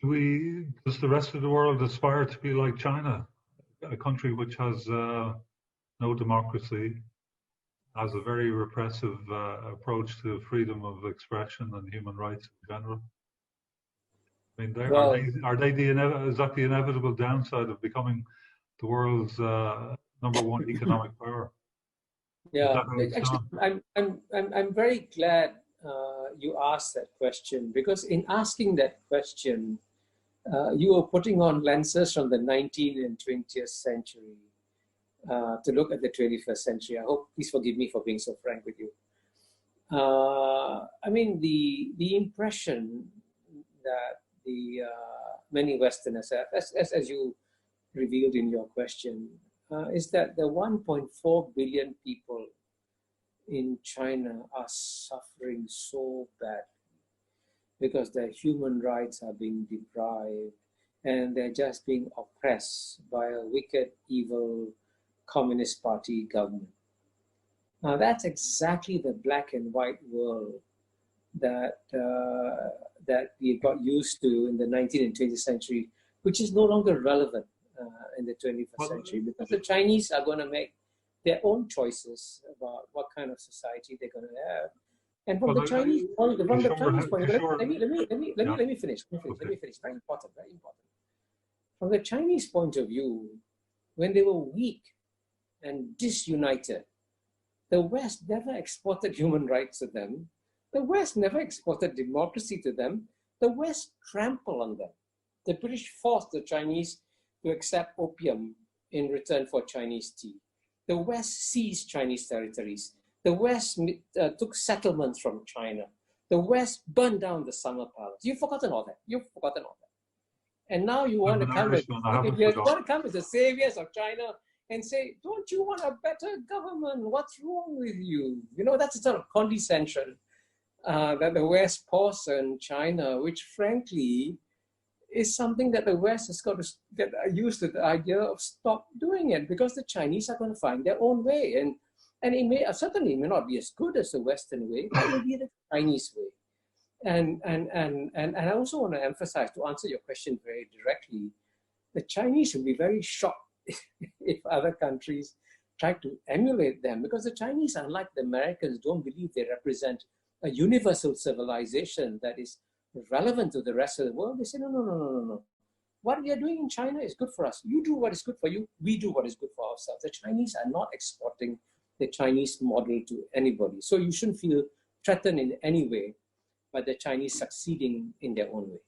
Does the rest of the world aspire to be like China, a country which has no democracy, has a very repressive approach to freedom of expression and human rights in general? I mean, Well, are they is that the inevitable downside of becoming the world's number one economic power? Is yeah, that how it's actually, done? I'm very glad you asked that question, because in asking that question, you were putting on lenses from the 19th and 20th century to look at the 21st century. I hope, please forgive me for being so frank with you. I mean, the impression that the many Westerners have, as you revealed in your question, is that the 1.4 billion people in China are suffering so badly because their human rights are being deprived and they're just being oppressed by a wicked, evil Communist Party government. Now that's exactly the black and white world that that we got used to in the 19th and 20th century, which is no longer relevant in the 21st century, because the Chinese are going to make their own choices about what kind of society they're going to have. And from the Chinese point, let me finish. Very important, very important. From the Chinese point of view, when they were weak and disunited, the West never exported human rights to them. The West never exported democracy to them. The West trampled on them. The British forced the Chinese to accept opium in return for Chinese tea. The West seized Chinese territories. The West took settlements from China. The West burned down the Summer Palace. You've forgotten all that. You've forgotten all that. And now you want to come as the saviors of China and say, don't you want a better government? What's wrong with you? You know, that's a sort of condescension that the West pours on China, which frankly is something that the West has got to get used to, the idea of stop doing it, because the Chinese are going to find their own way. And it may certainly may not be as good as the Western way, but it will be the Chinese way. And I also want to emphasize, to answer your question very directly, the Chinese will be very shocked if other countries try to emulate them, because the Chinese, unlike the Americans, don't believe they represent a universal civilization that is relevant to the rest of the world. They say, no. What we are doing in China is good for us. You do what is good for you. We do what is good for ourselves. The Chinese are not exporting the Chinese model to anybody. So you shouldn't feel threatened in any way by the Chinese succeeding in their own way.